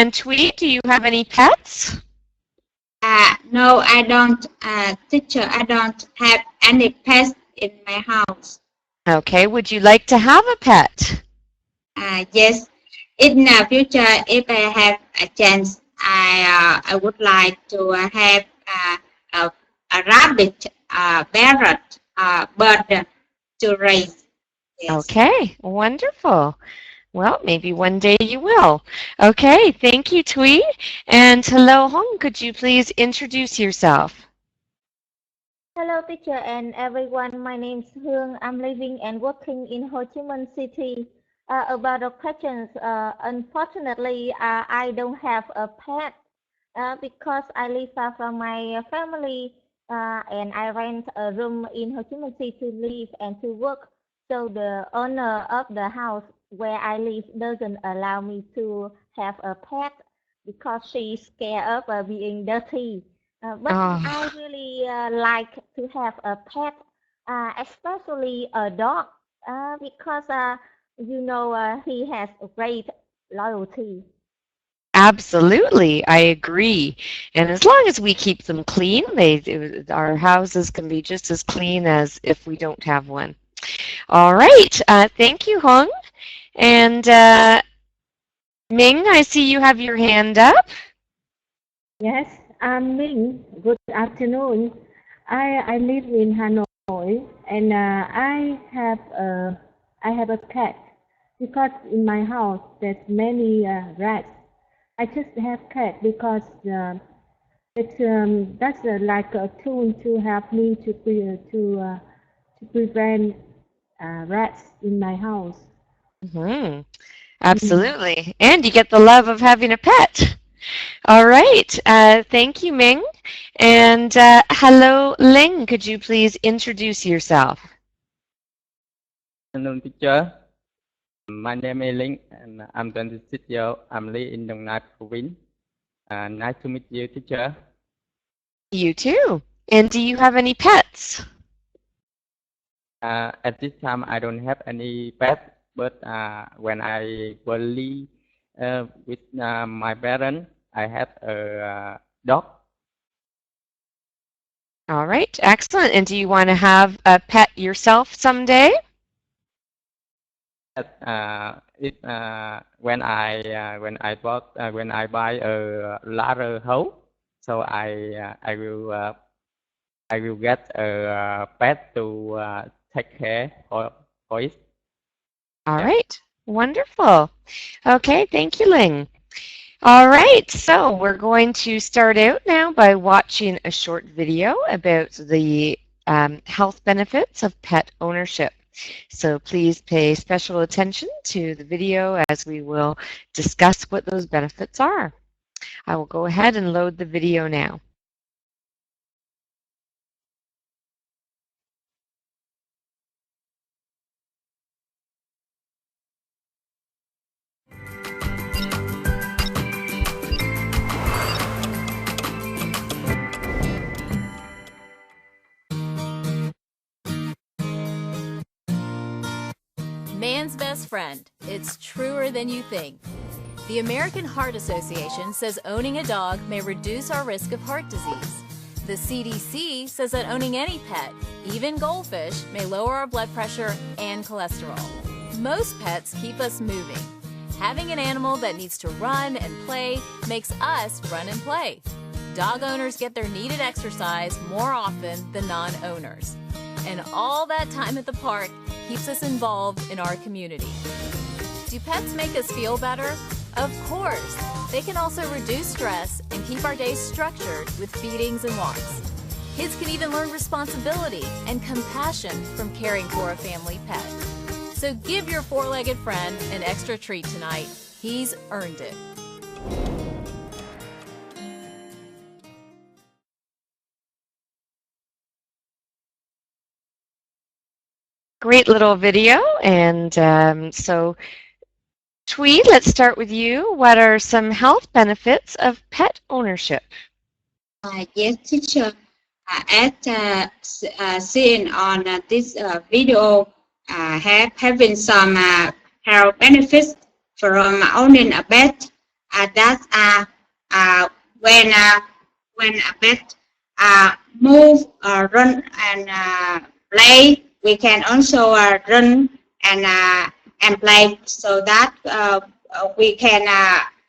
And Tweet, do you have any pets? No, I don't, teacher. I don't have any pets in my house. Okay, would you like to have a pet? Yes, in the future, if I have a chance, I would like to have a, a rabbit, a parrot, a bird to raise. Yes. Okay, wonderful. Well, maybe one day you will. Okay, thank you, Tweet. And hello, Hong, could you please introduce yourself? Hello, teacher and everyone. My name is Hương. I'm living and working in Ho Chi Minh City. About the questions, unfortunately, I don't have a pet because I live far from my family and I rent a room in Ho Chi Minh City to live and to work. So the owner of the house where I live doesn't allow me to have a pet because she's scared of being dirty. But I really like to have a pet, especially a dog, because he has a great loyalty. Absolutely, I agree. And as long as we keep them clean, our houses can be just as clean as if we don't have one. All right, thank you, Hong. And Ming, I see you have your hand up. Yes, I'm Ming. Good afternoon. I live in Hanoi, and I have a cat because in my house there's many rats. I just have cat because that's like a tool to help me to prevent rats in my house. Mm-hmm. Absolutely. And you get the love of having a pet. All right. Thank you, Ming. And hello, Ling. Could you please introduce yourself? Hello, teacher. My name is Ling, and I'm 26 years old. I'm living in Dong Nai province. Nice to meet you, teacher. You too. And do you have any pets? At this time, I don't have any pet, but when I was live with my parents, I have a dog. All right. Excellent. And do you want to have a pet yourself someday? When I buy a larger house, so I will get a pet to take care for it. All right. Wonderful. Okay. Thank you, Ling. All right. So we're going to start out now by watching a short video about the health benefits of pet ownership. So please pay special attention to the video as we will discuss what those benefits are. I will go ahead and load the video now. Man's best friend. It's truer than you think. The American Heart Association says owning a dog may reduce our risk of heart disease. The CDC says that owning any pet, even goldfish, may lower our blood pressure and cholesterol. Most pets keep us moving. Having an animal that needs to run and play makes us run and play. Dog owners get their needed exercise more often than non-owners. And all that time at the park keeps us involved in our community. Do pets make us feel better? Of course. They can also reduce stress and keep our days structured with feedings and walks. Kids can even learn responsibility and compassion from caring for a family pet. So give your four-legged friend an extra treat tonight. He's earned it. Great little video. And so, Tweed, let's start with you. What are some health benefits of pet ownership? Yes, teacher. As seen on this video, having some health benefits from owning a pet. That's when a pet move, run, and play. We can also run and play, so that we can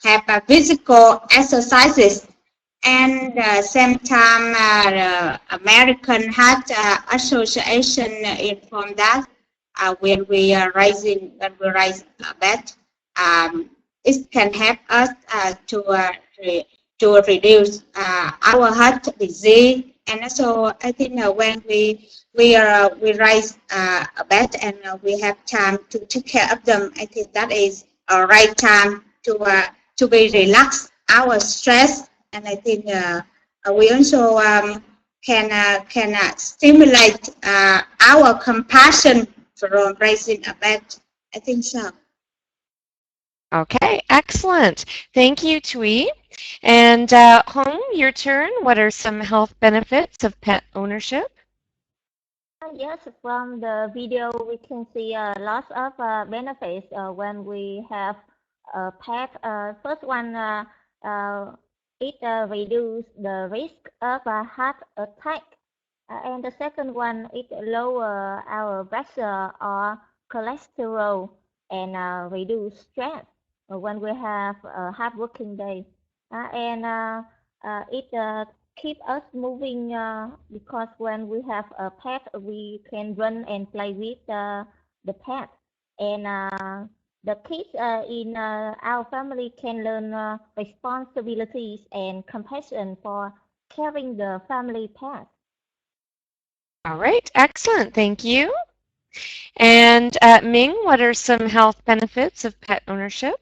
have physical exercises. And same time, the American Heart Association informed that when we are when we raise a pet, it can help us to reduce our heart disease. And also, I think when we raise a pet and we have time to take care of them, I think that is a right time to be relaxed, our stress. And I think we also can stimulate our compassion from raising a pet. I think so. Okay, excellent. Thank you, Thuy. And Hong, your turn. What are some health benefits of pet ownership? Yes, from the video we can see lots of benefits when we have a pet. First one, it reduces the risk of a heart attack. And the second one, it lower our pressure or cholesterol and reduce stress when we have a hard working day. And it keep us moving because when we have a pet, we can run and play with the pet. And the kids in our family can learn responsibilities and compassion for caring the family pet. All right, excellent. Thank you. And Ming, what are some health benefits of pet ownership?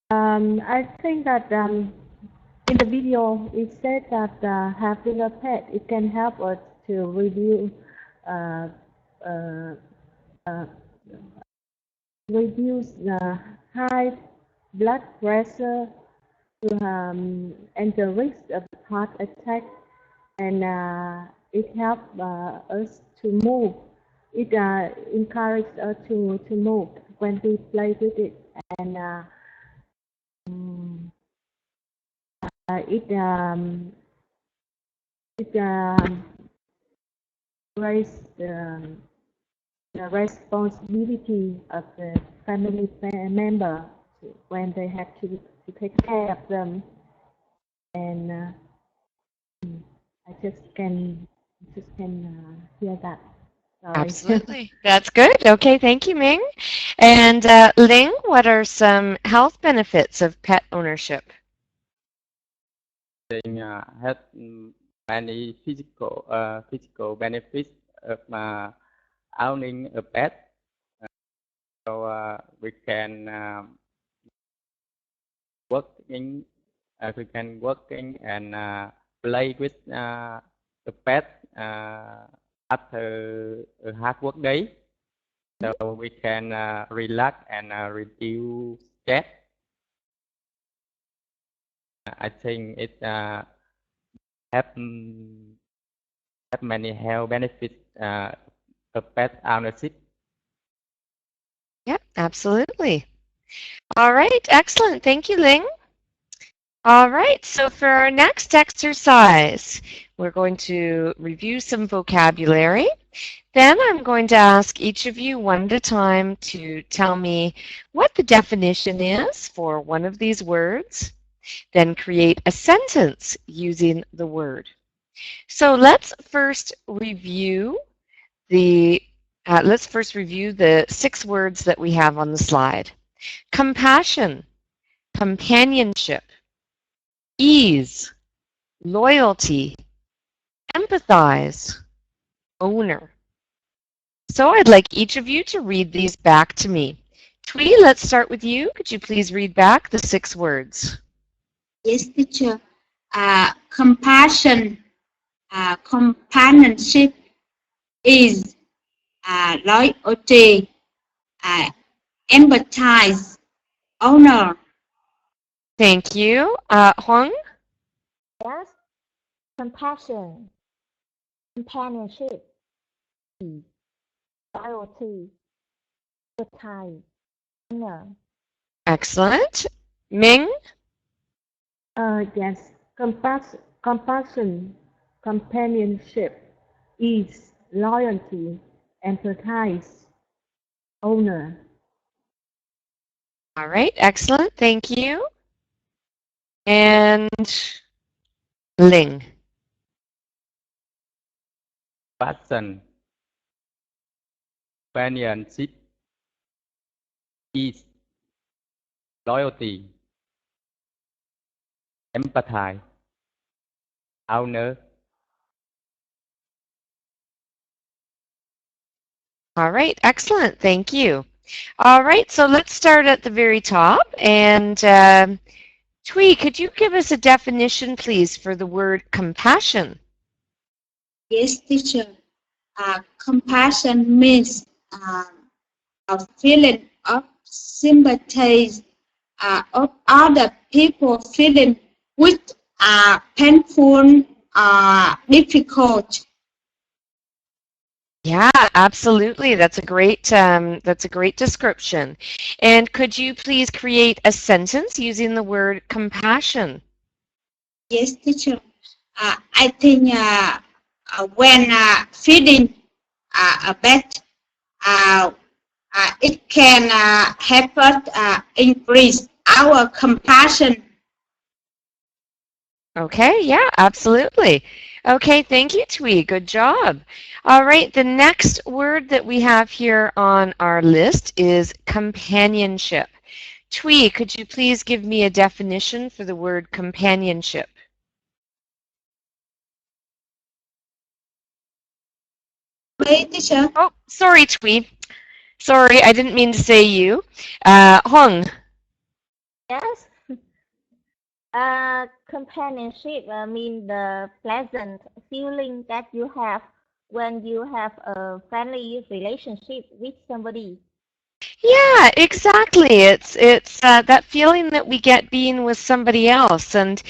I think that in the video it said that having a pet, it can help us to reduce the high blood pressure and the risk of heart attack, and it helps us to move. It encourages us to move when we play with it, and it raises the responsibility of the family member when they have to take care of them. And I just can hear that. Sorry. Absolutely. That's good. Okay, thank you, Ming. And Ling, what are some health benefits of pet ownership? They have many physical benefits of owning a pet. So we can working and play with the pet after a hard work day. So we can relax and reduce stress. I think it have many health benefits of pet ownership. Yep, absolutely. All right, excellent. Thank you, Ling. All right, so for our next exercise, we're going to review some vocabulary. Then I'm going to ask each of you one at a time to tell me what the definition is for one of these words, then create a sentence using the word. So let's first review the 6 words that we have on the slide. Compassion, companionship, ease, loyalty, empathize, owner. So I'd like each of you to read these back to me. Thuy, let's start with you. Could you please read back the 6 words? Yes, teacher. Compassion, companionship, ease, loyalty, empathize, honor. Thank you. Huang? Yes, compassion, companionship, loyalty, empathy, honor. Excellent. Ming? Yes, compassion, companionship, ease, loyalty, empathize, honor. All right, excellent. Thank you. And Ling? Passion, companionship, ease, loyalty, empathy, honor. All right, excellent. Thank you. All right, so let's start at the very top. And Twee, could you give us a definition, please, for the word compassion? Yes, teacher. Compassion means a feeling of sympathy of other people feeling which are painful or difficult. Yeah, absolutely. That's a great description. And could you please create a sentence using the word compassion? Yes, teacher. I think when feeding a pet, it can help us increase our compassion. Okay, yeah, absolutely. Okay, thank you, Twee. Good job. All right, the next word that we have here on our list is companionship. Twee, could you please give me a definition for the word companionship? Wait, teacher. Oh, sorry, Twee. Sorry, I didn't mean to say you. Hong. Yes. Companionship means the pleasant feeling that you have when you have a friendly relationship with somebody. Yeah, exactly. It's that feeling that we get being with somebody else, and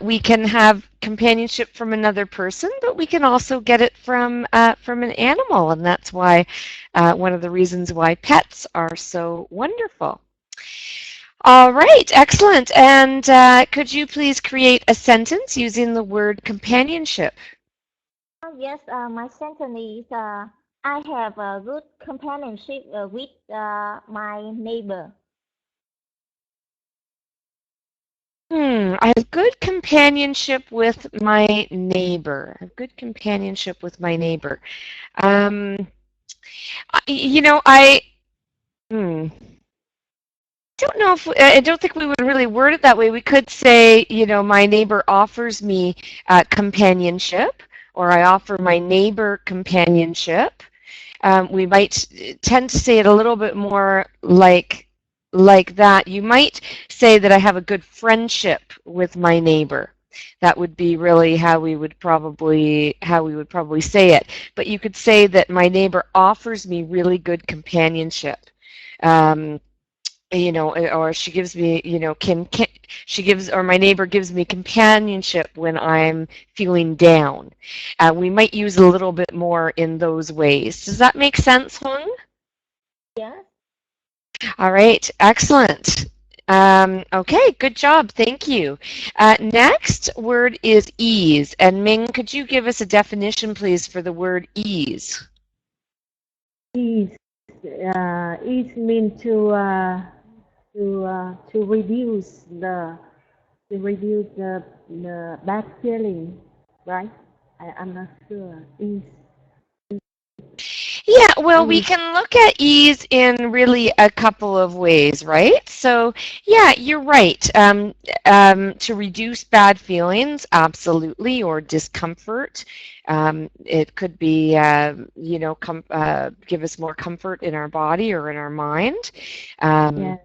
we can have companionship from another person, but we can also get it from an animal, and that's why one of the reasons why pets are so wonderful. All right, excellent. And could you please create a sentence using the word companionship? Yes, my sentence is I have a good companionship with my neighbor. I have good companionship with my neighbor. I have good companionship with my neighbor. You know, don't know if I don't think we would really word it that way. We could say, you know, my neighbor offers me companionship, or I offer my neighbor companionship. We might tend to say it a little bit more like that. You might say that I have a good friendship with my neighbor. That would be really how we would probably say it. But you could say that my neighbor offers me really good companionship. You know, or she gives me, you know, she gives, or my neighbor gives me companionship when I'm feeling down. We might use a little bit more in those ways. Does that make sense, Hung? Yeah. All right, excellent. Okay, good job. Thank you. Next word is ease. And Ming, could you give us a definition, please, for the word ease? Ease, ease means to reduce the bad feeling, right? I'm not sure. Ease. Yeah, well, we can look at ease in really a couple of ways, right? So, yeah, you're right. To reduce bad feelings, absolutely, or discomfort. It could be, you know, give us more comfort in our body or in our mind. Yeah.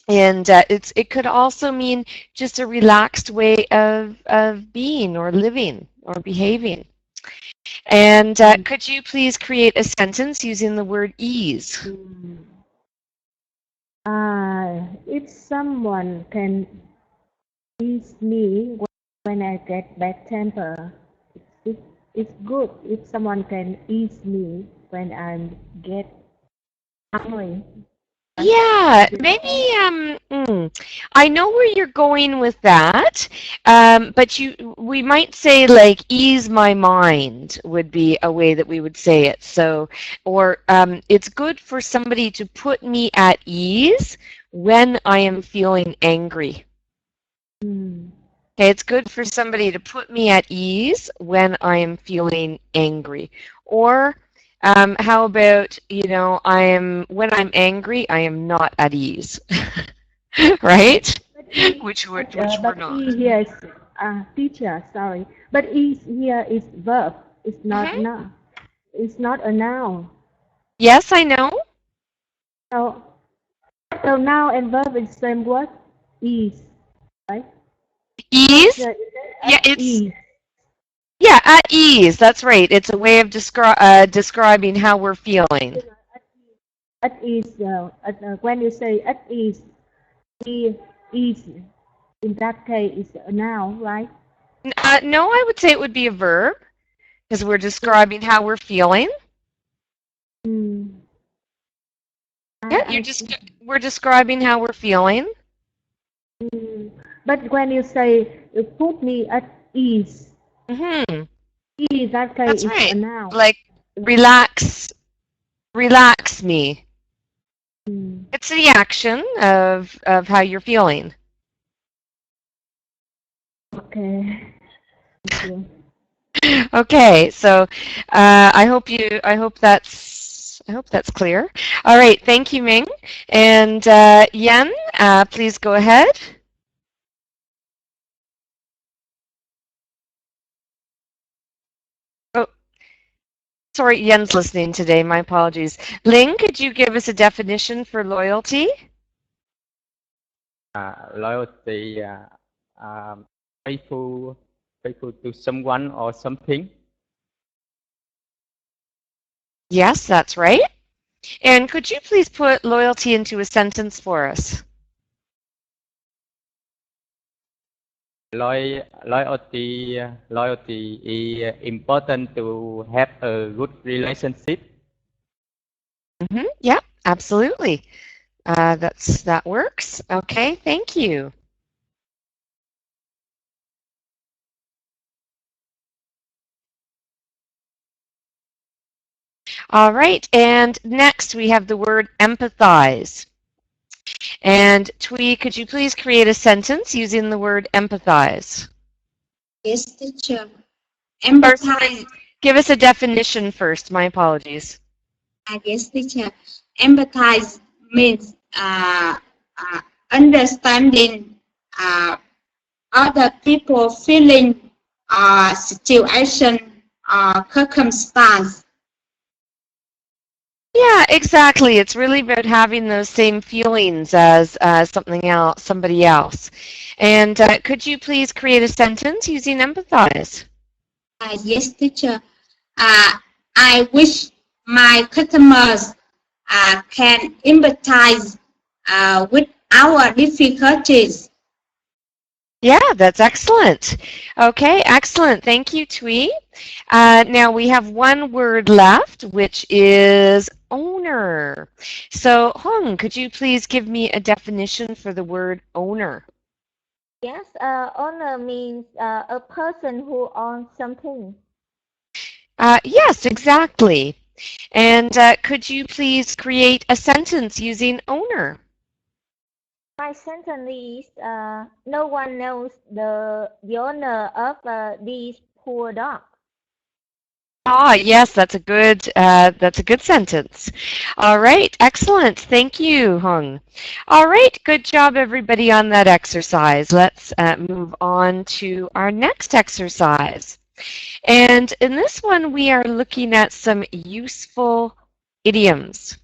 And it could also mean just a relaxed way of being or living or behaving. And could you please create a sentence using the word ease? If someone can ease me when I get bad temper, it's good if someone can ease me when I get angry. Yeah, maybe I know where you're going with that, but we might say like ease my mind would be a way that we would say it. So, or it's good for somebody to put me at ease when I am feeling angry. Mm. Okay, it's good for somebody to put me at ease when I am feeling angry. Or how about, when I'm angry, I am not at ease. Right? Which we're But not. E here is teacher. Sorry, but E here is verb. It's not noun. It's not a noun. Yes, I know. So noun and verb is same word. Is, right? Ease? Yeah, Yeah, it's ease. yeah, at ease. That's right. It's a way of describing how we're feeling. At ease. When you say at ease, is in that case is a noun, right? No, I would say it would be a verb because we're describing how we're feeling. Mm. Yeah, we're describing how we're feeling. Mm. But when you say you put me at ease, Mm-hmm. in that case That's is right. a noun. Like relax me. Mm. It's the action of how you're feeling. Okay. Thank you. Okay, so I hope that's clear. All right, thank you, Ming. And Yen, please go ahead. Oh, sorry, Yen's listening today. My apologies. Ling, could you give us a definition for loyalty? Loyalty, faithful to someone or something. Yes, that's right. And could you please put loyalty into a sentence for us? Loyalty is important to have a good relationship. Mm-hmm. Yeah, absolutely. That works. Okay, thank you. All right, and next we have the word empathize. And Twee, could you please create a sentence using the word empathize? Yes, teacher. Empathize. Give us a definition first. My apologies. Yes, teacher. Empathize means understanding other people feeling, situation, circumstance. Yeah, exactly. It's really about having those same feelings as somebody else. And could you please create a sentence using empathize? Yes, teacher. I wish my customers can empathize with our difficulties. Yeah, that's excellent. Okay, excellent. Thank you, Twee. Now we have one word left, which is owner. So, Hong, could you please give me a definition for the word owner? Yes, owner means a person who owns something. Yes, exactly. And could you please create a sentence using owner? My sentence is, no one knows the owner of this poor dog. Ah, yes, that's a good sentence. All right, excellent. Thank you, Hung. All right, good job, everybody, on that exercise. Let's move on to our next exercise. And in this one, we are looking at some useful idioms.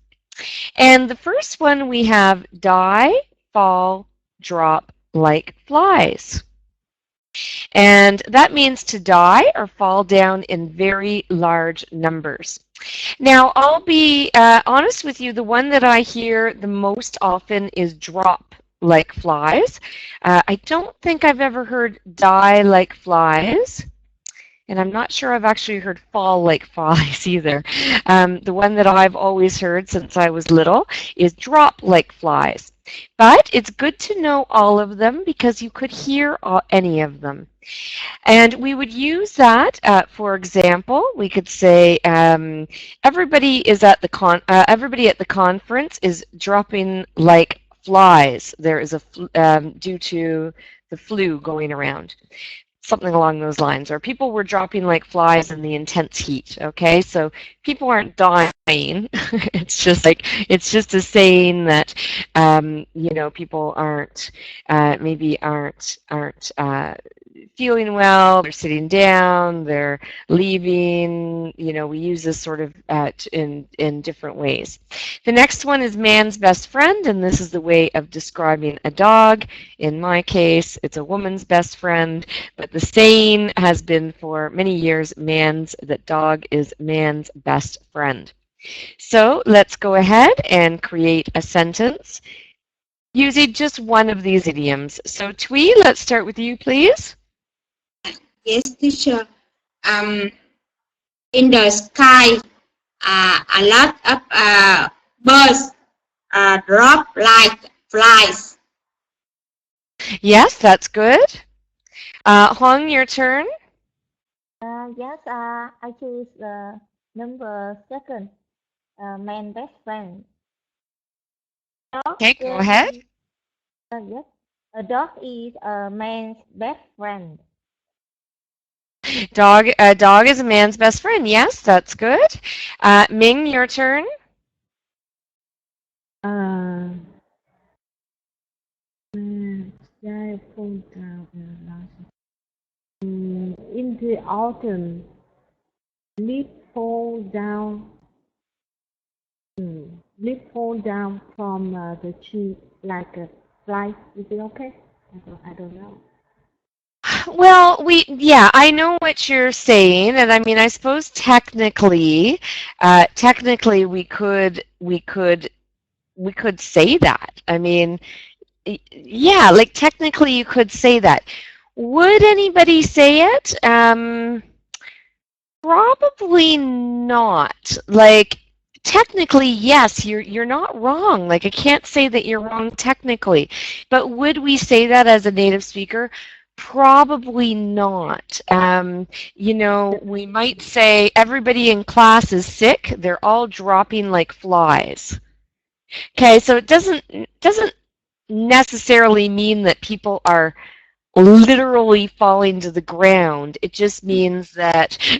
And the first one we have die, fall, drop like flies. And that means to die or fall down in very large numbers. Now, I'll be honest with you, the one that I hear the most often is drop like flies. I don't think I've ever heard die like flies. and I'm not sure I've actually heard fall like flies either. The one that I've always heard since I was little is drop like flies. But it's good to know all of them because you could hear any of them. And we would use that, for example, we could say everybody at the conference is dropping like flies. There is due to the flu going around. Something along those lines, or people were dropping like flies in the intense heat. Okay, so people aren't dying. It's just a saying that you know, people aren't feeling well. They're sitting down. They're leaving. You know, we use this sort of in different ways. The next one is man's best friend, and this is the way of describing a dog. In my case, it's a woman's best friend, but the saying has been for many years, that dog is man's best friend. So let's go ahead and create a sentence using just one of these idioms. So Twee, let's start with you, please. Yes, teacher. In the sky, a lot of birds drop like flies. Yes, that's good. Hong, your turn. Yes, I choose the number 2, man best friend. Okay, go ahead. Yes, a dog is a man's best friend. A dog is a man's best friend. Yes, that's good. Ming, your turn. In the autumn, leaves fall down. Leaves fall down from the tree like a fly. Is it okay? I don't know. Well, I know what you're saying, and I mean, I suppose technically we could say that. I mean, yeah, like technically you could say that. Would anybody say it? Probably not. Like, technically, yes, you're not wrong. Like, I can't say that you're wrong technically, but would we say that as a native speaker? Probably not. You know, we might say everybody in class is sick. They're all dropping like flies. Okay, so it doesn't necessarily mean that people are literally falling to the ground. It just means that you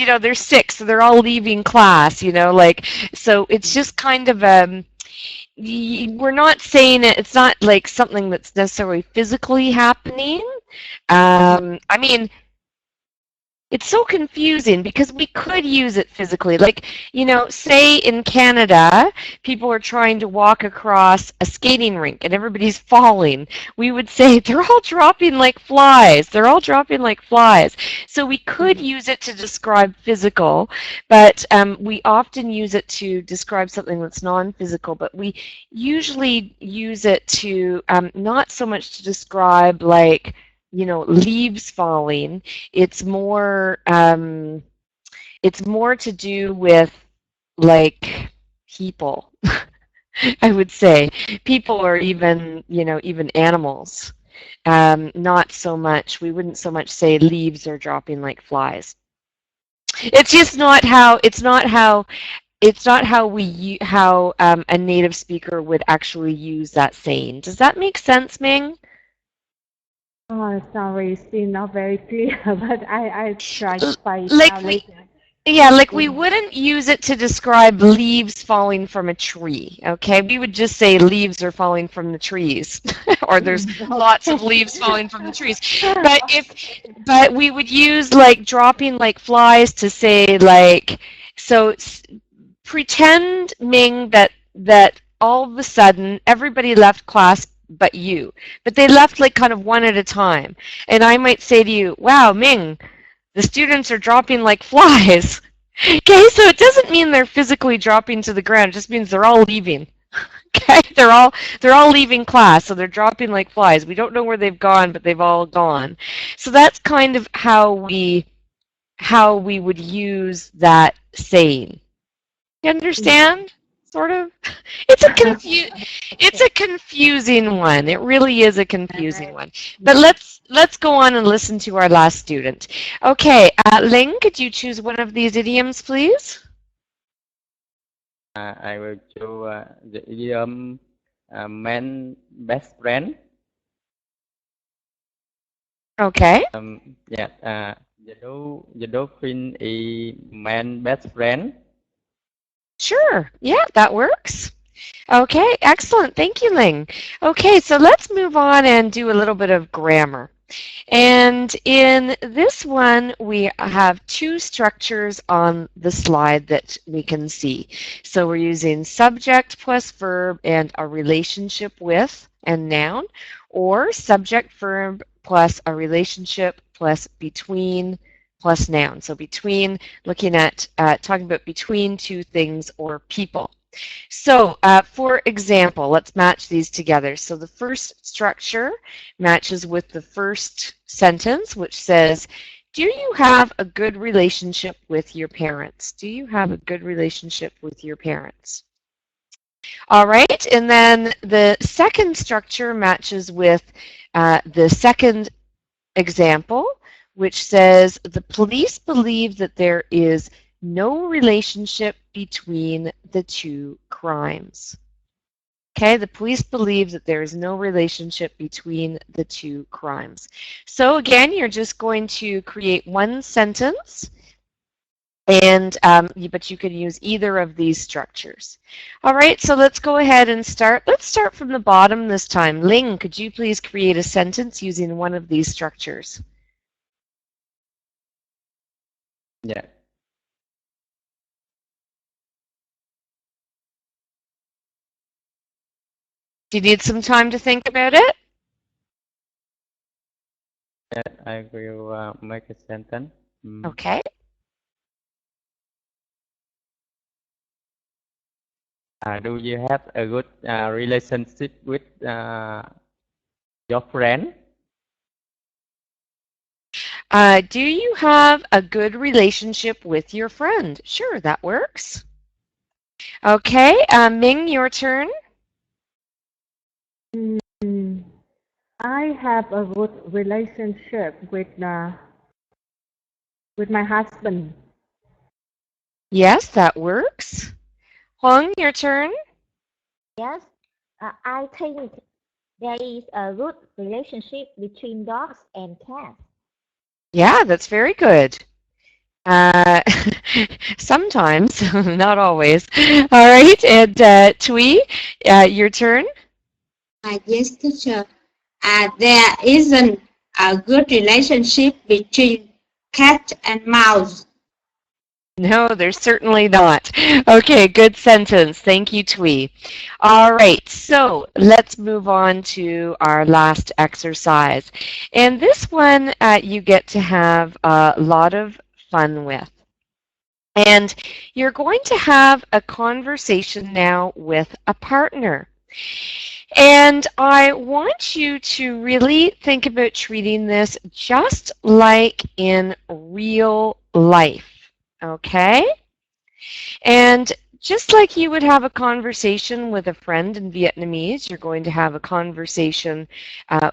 know, they're sick, so they're all leaving class, you know, like, so it's just kind of we're not saying it's not like something that's necessarily physically happening. I mean, it's so confusing because we could use it physically. Like, you know, say in Canada, people are trying to walk across a skating rink and everybody's falling. We would say, they're all dropping like flies. They're all dropping like flies. So we could use it to describe physical, but we often use it to describe something that's non-physical, but we usually use it to not so much to describe like, you know, leaves falling. It's more to do with like people. I would say people, or even, you know, even animals. Not so much. We wouldn't so much say leaves are dropping like flies. It's just not how. It's not how a native speaker would actually use that saying. Does that make sense, Ming? Oh, sorry, still not very clear, but I tried to find out later. Yeah, like we wouldn't use it to describe leaves falling from a tree, okay? We would just say leaves are falling from the trees, or there's lots of leaves falling from the trees. But we would use like dropping like flies to say like, so pretend, Ming, that all of a sudden everybody left class but you. But they left like kind of one at a time. And I might say to you, wow, Ming, the students are dropping like flies. Okay, so it doesn't mean they're physically dropping to the ground. It just means they're all leaving. Okay, they're all leaving class, so they're dropping like flies. We don't know where they've gone, but they've all gone. So that's kind of how we would use that saying. You understand? Sort of. It's a confusing one. It really is a confusing one. But let's go on and listen to our last student. Okay, Ling, could you choose one of these idioms, please? I will choose the idiom man best friend. Okay. Yeah. The dolphin is man best friend. Sure. Yeah, that works. Okay, excellent. Thank you, Ling. Okay, so let's move on and do a little bit of grammar. And in this one, we have two structures on the slide that we can see. So we're using subject plus verb and a relationship with and noun, or subject verb plus a relationship plus between plus noun. So between, looking at talking about between two things or people. So, for example, let's match these together. So the first structure matches with the first sentence, which says, do you have a good relationship with your parents? Do you have a good relationship with your parents? All right, and then the second structure matches with the second example, which says, the police believe that there is no relationship between the two crimes. Okay, the police believe that there is no relationship between the two crimes. So again, you're just going to create one sentence, and but you can use either of these structures. All right, so let's go ahead and start. Let's start from the bottom this time. Ling, could you please create a sentence using one of these structures? Yeah. Do you need some time to think about it? I will make a sentence. Okay. Do you have a good relationship with your friend? Do you have a good relationship with your friend? Sure, that works. Okay, Ming, your turn. I have a good relationship with my husband. Yes, that works. Huang, your turn. Yes, I think there is a good relationship between dogs and cats. Yeah, that's very good. Uh, sometimes, not always. All right, and Tui, your turn. Yes, teacher. There isn't a good relationship between cat and mouse. No, there's certainly not. Okay, good sentence. Thank you, Twee. All right, so let's move on to our last exercise. And this one you get to have a lot of fun with. And you're going to have a conversation now with a partner. And I want you to really think about treating this just like in real life. Okay? And just like you would have a conversation with a friend in Vietnamese, you're going to have a conversation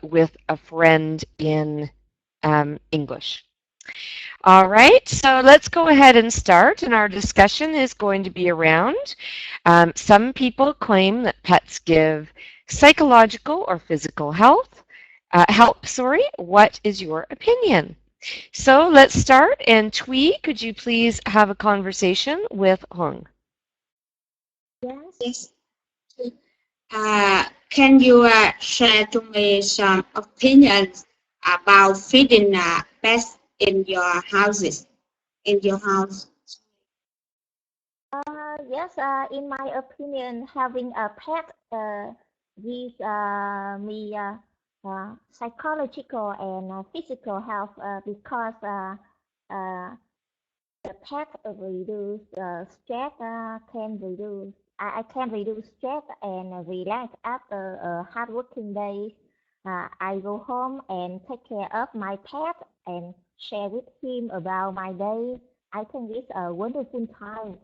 with a friend in English. All right, so let's go ahead and start. And our discussion is going to be around some people claim that pets give psychological or physical help. What is your opinion? So let's start. And Twee, could you please have a conversation with Hung? Yes. Can you share to me some opinions about feeding pets in your houses? In your house? Yes, in my opinion, having a pet gives me psychological and physical health because the pet reduce stress, can reduce I can reduce stress and relax after a hard working day. I go home and take care of my pet and share with him about my day. I think it's a wonderful time.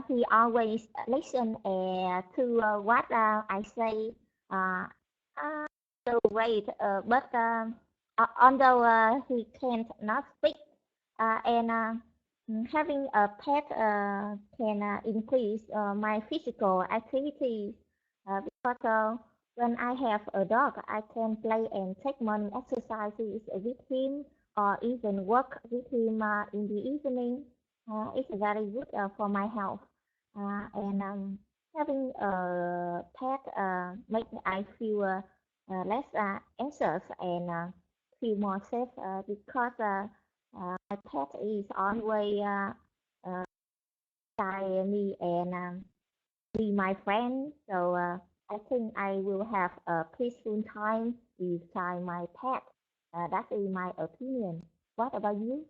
He always listen to what I say. Uh, uh, so great, but although he can't not speak, and having a pet can increase my physical activity because when I have a dog, I can play and take morning exercises with him or even work with him in the evening. It's very good for my health. And Having a pet makes I feel less anxious and feel more safe because my pet is always beside me and be my friend. So I think I will have a peaceful time beside my pet. That is my opinion. What about you?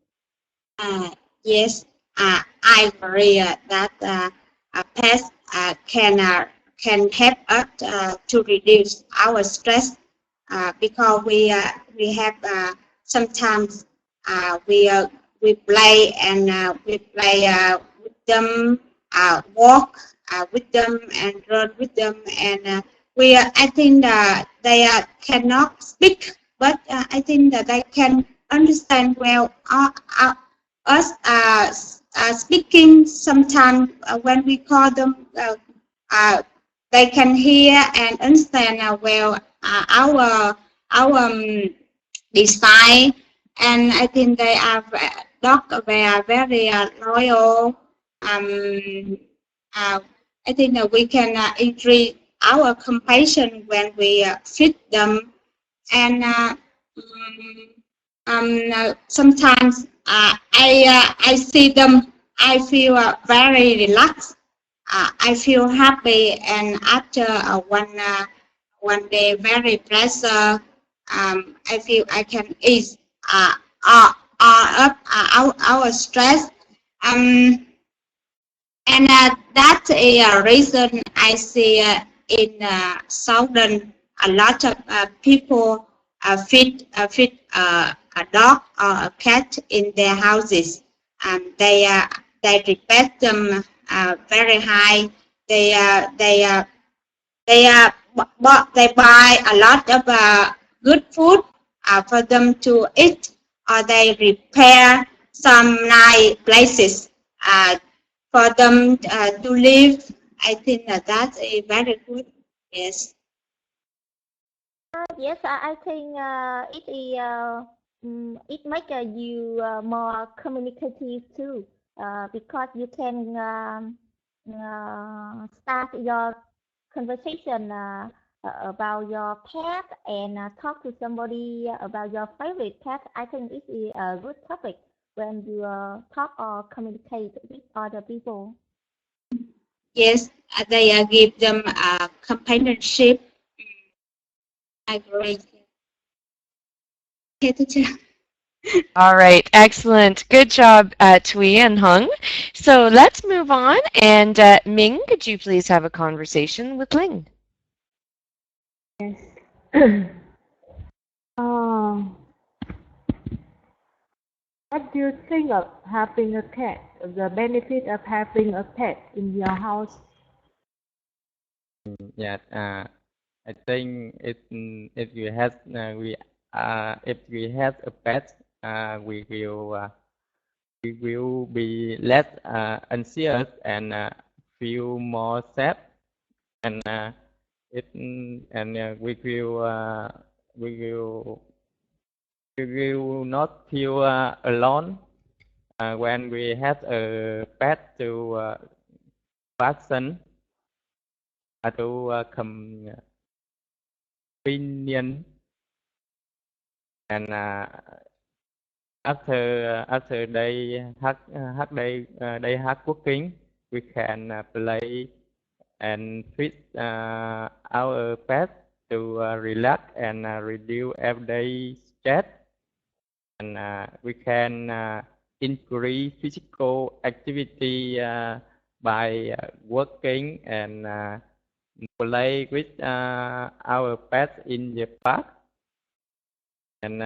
Yes, I agree that pets can help us to reduce our stress because we have sometimes we play and we play with them, walk with them and run with them, and I think that they cannot speak, but I think that they can understand well us speaking sometimes when we call them they can hear and understand well our design, and I think they are they are very loyal. Uh, I think that we can increase our compassion when we feed them, and sometimes I see them, I feel very relaxed. I feel happy, and after one day very pressure, I feel I can ease up our stress. And that's a reason I see in Southern a lot of people feed a dog or a cat in their houses. They respect them very high. They they buy a lot of good food for them to eat, or they repair some nice places for them to live. I think that that's a very good. Yes. Yes, I think it makes you more communicative too, because you can start your conversation about your pet and talk to somebody about your favorite pet. I think it is a good topic when you talk or communicate with other people. Yes, they give them companionship. I agree. Okay, teacher. All right, excellent. Good job, Tui and Hung. So let's move on. And Ming, could you please have a conversation with Ling? Yes. uh, what do you think of having a cat? The benefit of having a pet in your house? Yes, I think if you have if we have a pet, we will be less anxious and feel more safe, and we will not feel alone when we have a pet to person to companion, and after day hard working, we can play and feed our pet to relax and reduce everyday stress, and we can increase physical activity by working and play with our pets in the park, and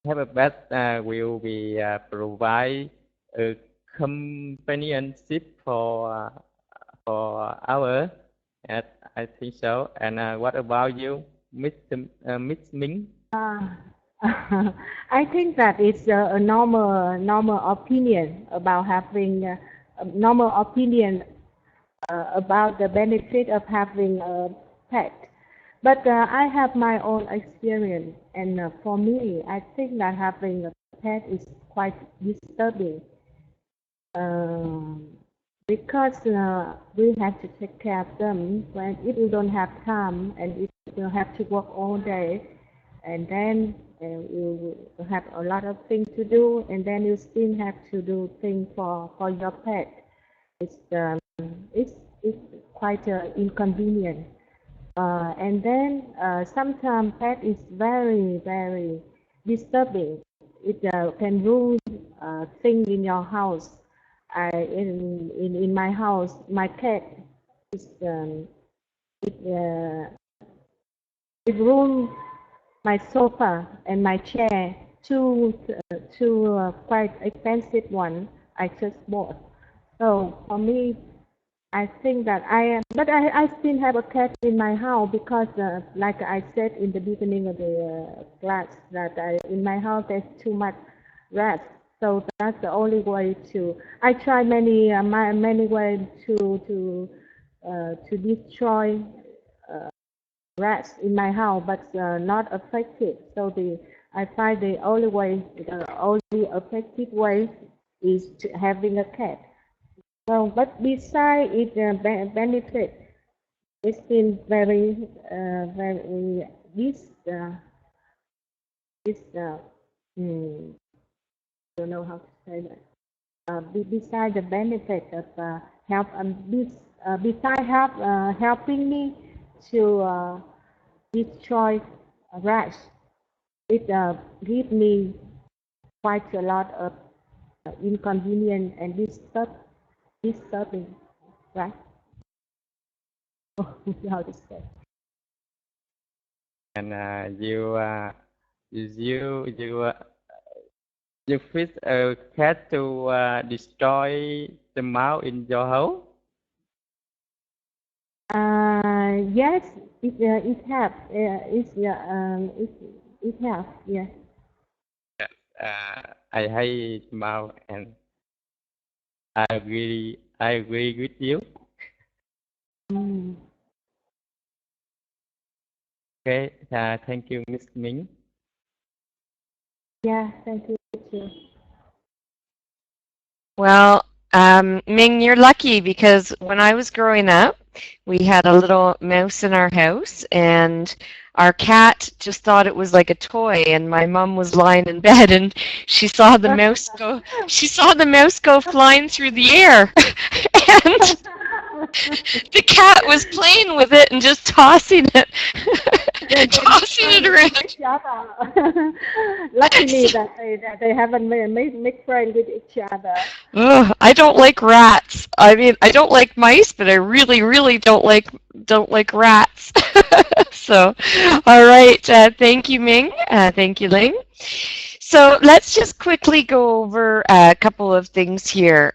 have a pet will be provide a companionship for our. I think so. And what about you, Miss Ming? I think that it's a normal opinion about having a normal opinion about the benefit of having a pet. But I have my own experience, and for me, I think that having a pet is quite disturbing because we have to take care of them when if you don't have time and if you have to work all day, and then you have a lot of things to do, and then you still have to do things for your pet. It's quite inconvenient. And then sometimes pet is very, very disturbing. It can ruin things in your house. In my house, my cat is it ruins my sofa and my chair. Two quite expensive one I just bought. So for me, I think that but I still have a cat in my house because, like I said in the beginning of the class, that in my house there's too much rats. So that's the only way to. I try many ways to destroy rats in my house, but not effective. So I find the only effective way is having a cat. So, but besides its benefit, it's been very I don't know how to say that. Besides the benefit of helping me to destroy rats, it gives me quite a lot of inconvenience and disturbing, right? How to say? And you feed a cat to destroy the mouse in your house? Yes, it helps. It helps. Yes. I hate mouse, and I agree with you. Okay. Thank you, Miss Ming. Yeah, thank you too. Well, Ming, you're lucky because when I was growing up, we had a little mouse in our house, and our cat just thought it was like a toy, and my mom was lying in bed and she saw the mouse go flying through the air. And the cat was playing with it and just tossing it around. Luckily that they haven't made friends with each other. Ugh, I don't like rats. I mean, I don't like mice, but I really, really don't like rats. So, all right. Thank you, Ming. Thank you, Ling. So let's just quickly go over a couple of things here.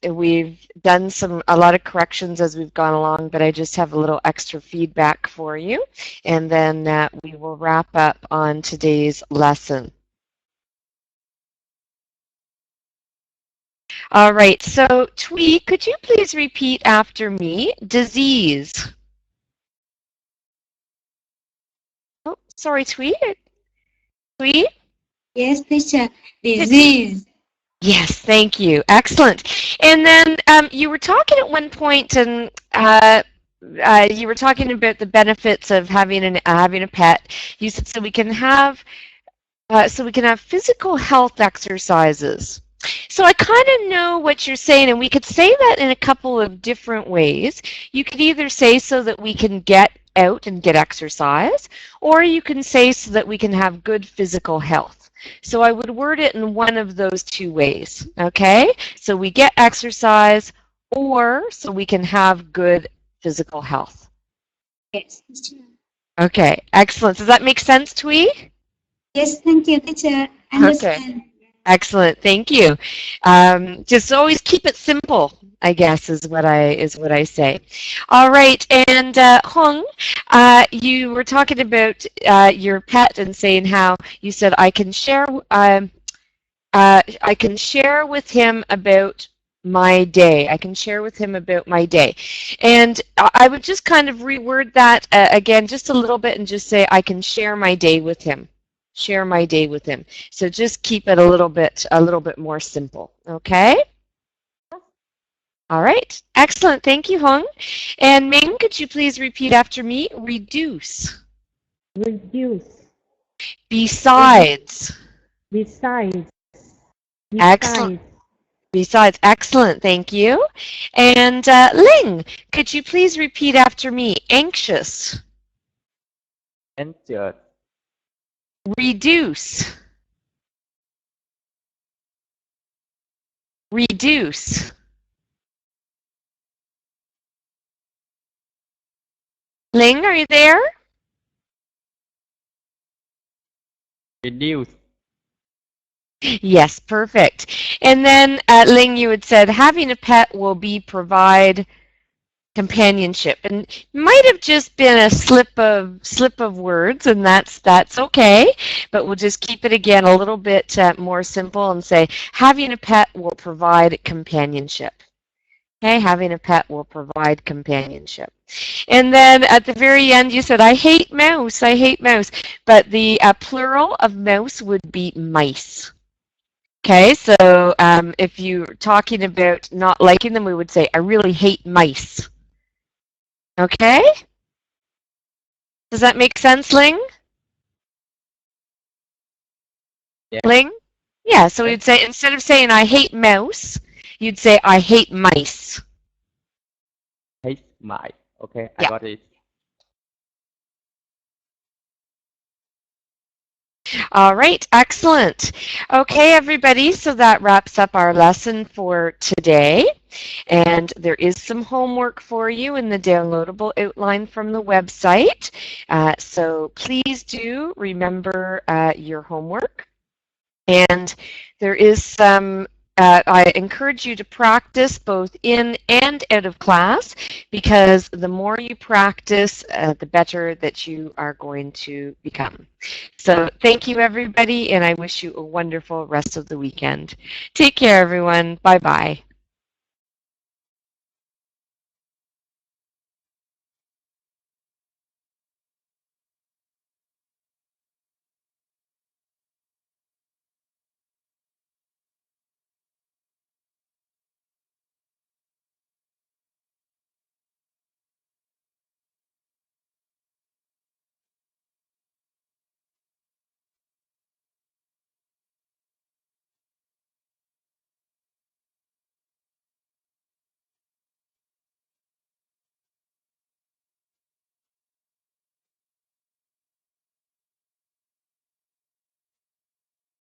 We've done a lot of corrections as we've gone along, but I just have a little extra feedback for you, and then we will wrap up on today's lesson. All right, so Twee, could you please repeat after me? Disease. Oh, sorry, Twee. Twee? Yes, teacher. Disease. Yes, thank you. Excellent. And then you were talking at one point, and you were talking about the benefits of having a pet. You said so we can have physical health exercises. So I kind of know what you're saying, and we could say that in a couple of different ways. You could either say so that we can get out and get exercise, or you can say so that we can have good physical health. So I would word it in one of those two ways, okay? So we get exercise, or so we can have good physical health. Yes, teacher. Okay, excellent. Does that make sense, Twee? Yes, thank you, teacher. Understand. Excellent, thank you. Just always keep it simple, I guess, is what I say. All right, and Hong, you were talking about your pet and saying how you said I can share with him about my day. I can share with him about my day. And I would just kind of reword that again just a little bit and just say I can share my day with him. Share my day with him. So just keep it a little bit more simple. Okay? All right. Excellent. Thank you, Hong. And Ming, could you please repeat after me? Reduce. Reduce. Besides. Besides. Excellent. Besides, excellent, thank you. And Ling, could you please repeat after me? Anxious. Anxious. Reduce. Reduce. Ling, are you there? Reduce. Yes, perfect. And then, Ling, you had said having a pet will provide companionship, and might have just been a slip of words, and that's okay. But we'll just keep it again a little bit more simple and say having a pet will provide companionship. Okay, having a pet will provide companionship. And then at the very end, you said, I hate mouse, I hate mouse. But the plural of mouse would be mice. Okay, so if you're talking about not liking them, we would say, I really hate mice. Okay? Does that make sense, Ling? Yeah. Ling? Yeah, so we'd say, instead of saying I hate mouse, you'd say I hate mice. Hate mice. Okay, Yeah. I got it. All right, excellent. Okay, everybody, so that wraps up our lesson for today. And there is some homework for you in the downloadable outline from the website. So please do remember your homework. And there is some I encourage you to practice both in and out of class, because the more you practice, the better that you are going to become. So thank you, everybody, and I wish you a wonderful rest of the weekend. Take care, everyone. Bye-bye.